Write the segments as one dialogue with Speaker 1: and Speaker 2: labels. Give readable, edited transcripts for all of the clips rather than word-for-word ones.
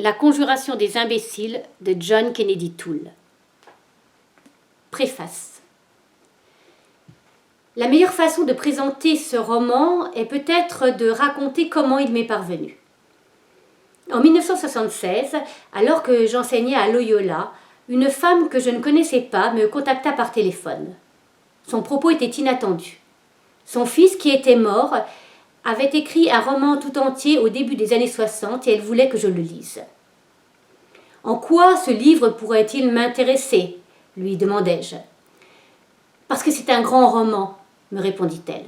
Speaker 1: La conjuration des imbéciles de John Kennedy Toole. Préface. La meilleure façon de présenter ce roman est peut-être de raconter comment il m'est parvenu. En 1976, alors que j'enseignais à Loyola, une femme que je ne connaissais pas me contacta par téléphone. Son propos était inattendu. Son fils, qui était mort, avait écrit un roman tout entier au début des années 60 et elle voulait que je le lise. « En quoi ce livre pourrait-il m'intéresser » lui demandai-je. « Parce que c'est un grand roman » me répondit-elle.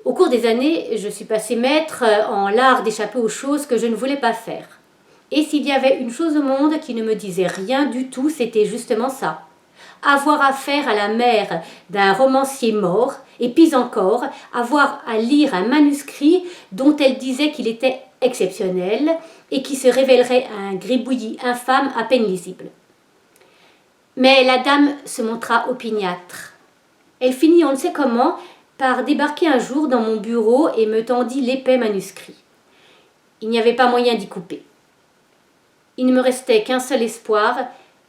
Speaker 1: Au cours des années, je suis passée maître en l'art d'échapper aux choses que je ne voulais pas faire. Et s'il y avait une chose au monde qui ne me disait rien du tout, c'était justement ça. Avoir affaire à la mère d'un romancier mort, et puis encore, avoir à lire un manuscrit dont elle disait qu'il était exceptionnel et qui se révélerait un gribouillis infâme à peine lisible. Mais la dame se montra opiniâtre. Elle finit, on ne sait comment, par débarquer un jour dans mon bureau et me tendit l'épais manuscrit. Il n'y avait pas moyen d'y couper. Il ne me restait qu'un seul espoir,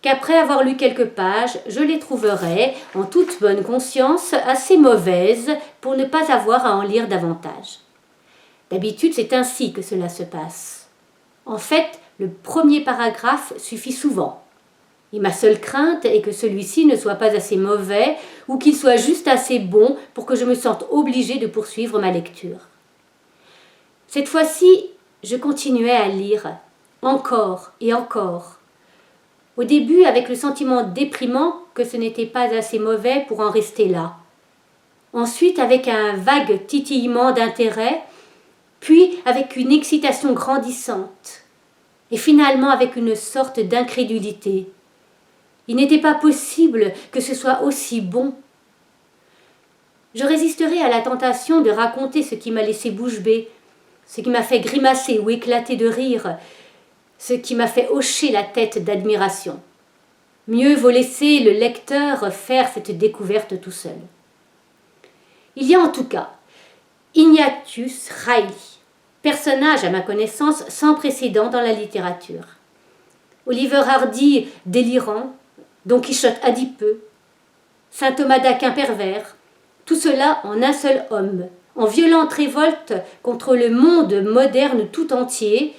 Speaker 1: qu'après avoir lu quelques pages, je les trouverais, en toute bonne conscience, assez mauvaises pour ne pas avoir à en lire davantage. D'habitude, c'est ainsi que cela se passe. En fait, le premier paragraphe suffit souvent. Et ma seule crainte est que celui-ci ne soit pas assez mauvais ou qu'il soit juste assez bon pour que je me sente obligée de poursuivre ma lecture. Cette fois-ci, je continuais à lire, encore et encore. Au début, avec le sentiment déprimant que ce n'était pas assez mauvais pour en rester là. Ensuite, avec un vague titillement d'intérêt, puis avec une excitation grandissante, et finalement avec une sorte d'incrédulité. Il n'était pas possible que ce soit aussi bon. Je résisterai à la tentation de raconter ce qui m'a laissé bouche bée, ce qui m'a fait grimacer ou éclater de rire, ce qui m'a fait hocher la tête d'admiration. Mieux vaut laisser le lecteur faire cette découverte tout seul. Il y a en tout cas Ignatius Reilly, personnage à ma connaissance sans précédent dans la littérature. Oliver Hardy délirant, Don Quichotte adipeux, saint Thomas d'Aquin pervers, tout cela en un seul homme, en violente révolte contre le monde moderne tout entier,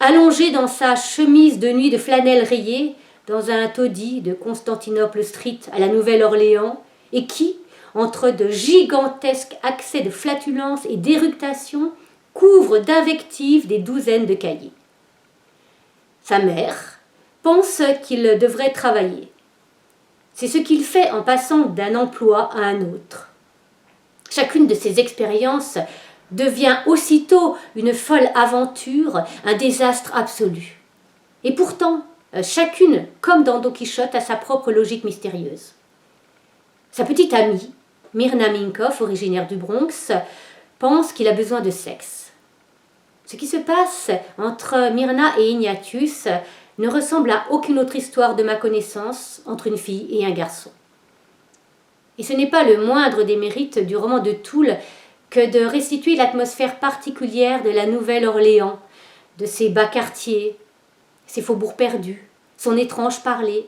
Speaker 1: allongé dans sa chemise de nuit de flanelle rayée, dans un taudis de Constantinople Street à la Nouvelle-Orléans, et qui, entre de gigantesques accès de flatulence et d'éructation, couvre d'invectives des douzaines de cahiers. Sa mère pense qu'il devrait travailler. C'est ce qu'il fait en passant d'un emploi à un autre. Chacune de ces expériences devient aussitôt une folle aventure, un désastre absolu. Et pourtant, chacune, comme dans Don Quichotte, a sa propre logique mystérieuse. Sa petite amie, Myrna Minkoff, originaire du Bronx, pense qu'il a besoin de sexe. Ce qui se passe entre Myrna et Ignatius ne ressemble à aucune autre histoire de ma connaissance entre une fille et un garçon. Et ce n'est pas le moindre des mérites du roman de Toole que de restituer l'atmosphère particulière de la Nouvelle-Orléans, de ses bas quartiers, ses faubourgs perdus, son étrange parler,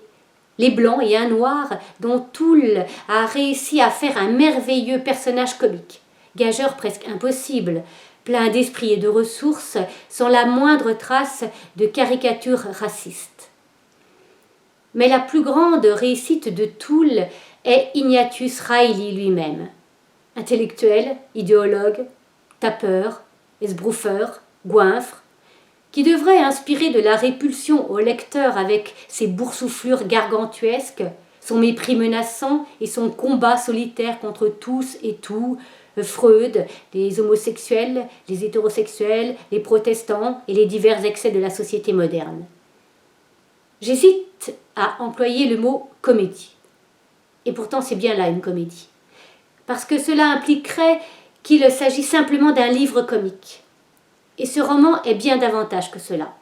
Speaker 1: les blancs et un noir dont Toole a réussi à faire un merveilleux personnage comique, gageur presque impossible, plein d'esprit et de ressources, sans la moindre trace de caricature raciste. Mais la plus grande réussite de Toole est Ignatius Reilly lui-même. Intellectuel, idéologue, tapeur, esbrouffeur, goinfre, qui devrait inspirer de la répulsion au lecteur avec ses boursouflures gargantuesques, son mépris menaçant et son combat solitaire contre tous et tout, Freud, les homosexuels, les hétérosexuels, les protestants et les divers excès de la société moderne. J'hésite à employer le mot comédie. Et pourtant c'est bien là une comédie. Parce que cela impliquerait qu'il s'agit simplement d'un livre comique. Et ce roman est bien davantage que cela.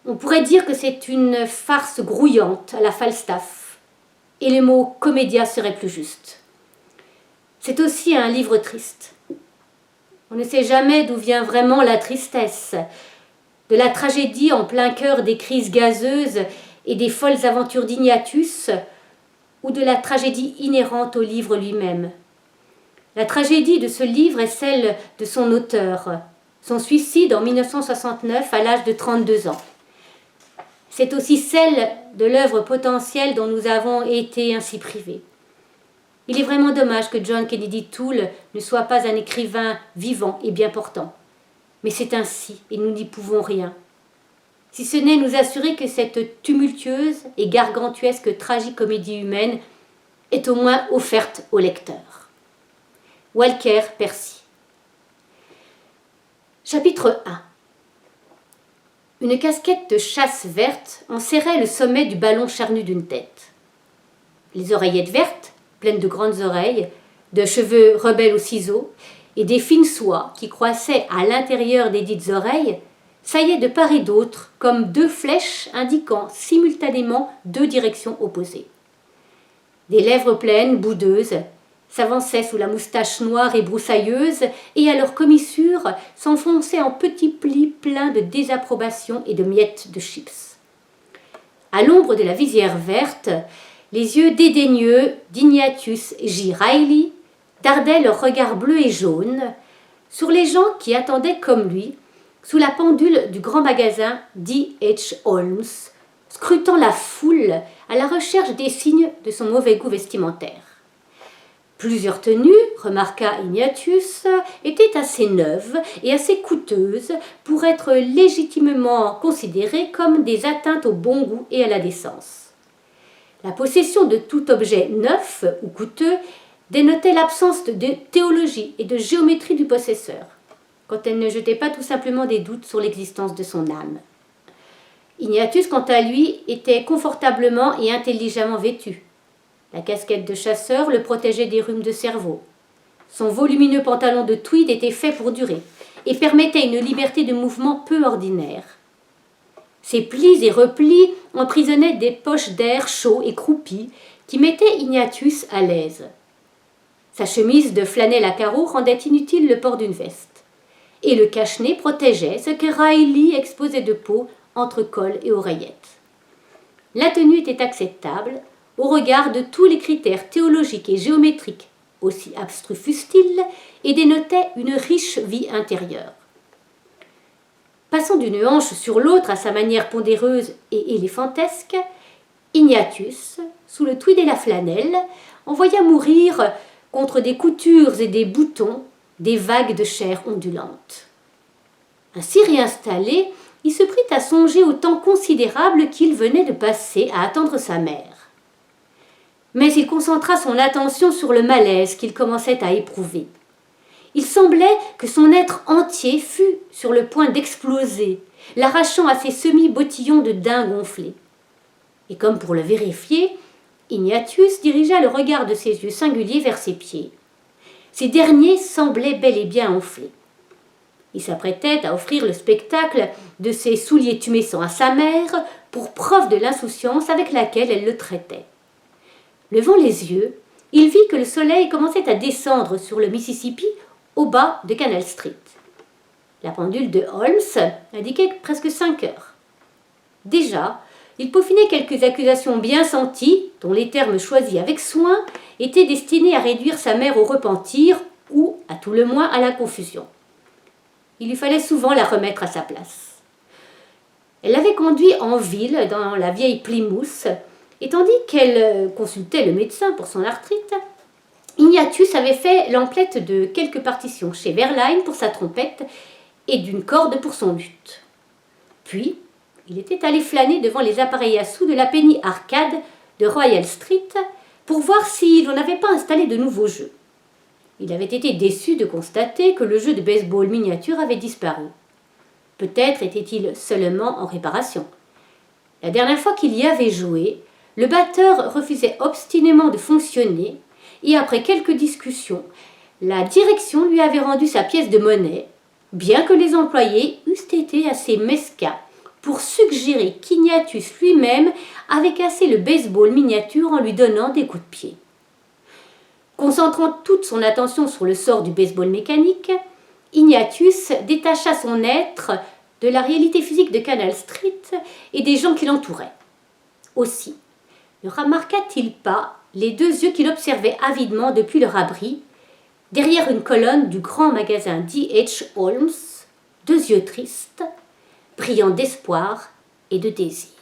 Speaker 1: On pourrait dire que c'est une farce grouillante à la Falstaff, et le mot comédia serait plus juste. C'est aussi un livre triste. On ne sait jamais d'où vient vraiment la tristesse. de la tragédie en plein cœur des crises gazeuses et des folles aventures d'Ignatius, ou de la tragédie inhérente au livre lui-même. La tragédie de ce livre est celle de son auteur, son suicide en 1969 à l'âge de 32 ans. C'est aussi celle de l'œuvre potentielle dont nous avons été ainsi privés. Il est vraiment dommage que John Kennedy Toole ne soit pas un écrivain vivant et bien portant. Mais c'est ainsi, et nous n'y pouvons rien. Si ce n'est nous assurer que cette tumultueuse et gargantuesque tragicomédie humaine est au moins offerte au lecteur. Walker Percy. Chapitre 1. Une casquette de chasse verte enserrait le sommet du ballon charnu d'une tête. Les oreillettes vertes, pleines de grandes oreilles, de cheveux rebelles aux ciseaux, et des fines soies qui croissaient à l'intérieur des dites oreilles, saillaient de part et d'autre comme deux flèches indiquant simultanément deux directions opposées. Des lèvres pleines, boudeuses, s'avançaient sous la moustache noire et broussailleuse, et à leur commissure s'enfonçaient en petits plis pleins de désapprobation et de miettes de chips. À l'ombre de la visière verte, les yeux dédaigneux d'Ignatius J. Reilly dardaient leur regard bleu et jaune sur les gens qui attendaient comme lui, sous la pendule du grand magasin D.H. Holmes, scrutant la foule à la recherche des signes de son mauvais goût vestimentaire. Plusieurs tenues, remarqua Ignatius, étaient assez neuves et assez coûteuses pour être légitimement considérées comme des atteintes au bon goût et à la décence. La possession de tout objet neuf ou coûteux dénotait l'absence de théologie et de géométrie du possesseur, quand elle ne jetait pas tout simplement des doutes sur l'existence de son âme. Ignatius, quant à lui, était confortablement et intelligemment vêtu. La casquette de chasseur le protégeait des rhumes de cerveau. Son volumineux pantalon de tweed était fait pour durer et permettait une liberté de mouvement peu ordinaire. Ses plis et replis emprisonnaient des poches d'air chaud et croupies qui mettaient Ignatius à l'aise. Sa chemise de flanelle à carreaux rendait inutile le port d'une veste. Et le cache-nez protégeait ce que Reilly exposait de peau entre col et oreillettes. La tenue était acceptable au regard de tous les critères théologiques et géométriques, aussi abstrus fussent-ils, et dénotait une riche vie intérieure. Passant d'une hanche sur l'autre à sa manière pondéreuse et éléphantesque, Ignatius, sous le tweed et la flanelle, envoya mourir contre des coutures et des boutons des vagues de chair ondulante. Ainsi réinstallé, il se prit à songer au temps considérable qu'il venait de passer à attendre sa mère. Mais il concentra son attention sur le malaise qu'il commençait à éprouver. Il semblait que son être entier fût sur le point d'exploser, l'arrachant à ses semi-bottillons de daim gonflés. Et comme pour le vérifier, Ignatius dirigea le regard de ses yeux singuliers vers ses pieds. Ces derniers semblaient bel et bien enflés. Il s'apprêtait à offrir le spectacle de ses souliers tumescents à sa mère pour preuve de l'insouciance avec laquelle elle le traitait. Levant les yeux, il vit que le soleil commençait à descendre sur le Mississippi au bas de Canal Street. La pendule de Holmes indiquait presque 5 heures. Déjà, il peaufinait quelques accusations bien senties, dont les termes choisis avec soin étaient destinés à réduire sa mère au repentir ou, à tout le moins, à la confusion. Il lui fallait souvent la remettre à sa place. Elle l'avait conduit en ville, dans la vieille Plymouth, et tandis qu'elle consultait le médecin pour son arthrite, Ignatius avait fait l'emplette de quelques partitions chez Verlaine pour sa trompette et d'une corde pour son luth. Puis, il était allé flâner devant les appareils à sous de la Penny Arcade de Royal Street pour voir si l'on n'avait pas installé de nouveaux jeux. Il avait été déçu de constater que le jeu de baseball miniature avait disparu. Peut-être était-il seulement en réparation. La dernière fois qu'il y avait joué, le batteur refusait obstinément de fonctionner et après quelques discussions, la direction lui avait rendu sa pièce de monnaie, bien que les employés eussent été assez mesquins pour suggérer qu'Ignatius lui-même avait cassé le baseball miniature en lui donnant des coups de pied. Concentrant toute son attention sur le sort du baseball mécanique, Ignatius détacha son être de la réalité physique de Canal Street et des gens qui l'entouraient. Aussi, ne remarqua-t-il pas les deux yeux qu'il observait avidement depuis leur abri, derrière une colonne du grand magasin D.H. Holmes, deux yeux tristes, brillants d'espoir et de désir.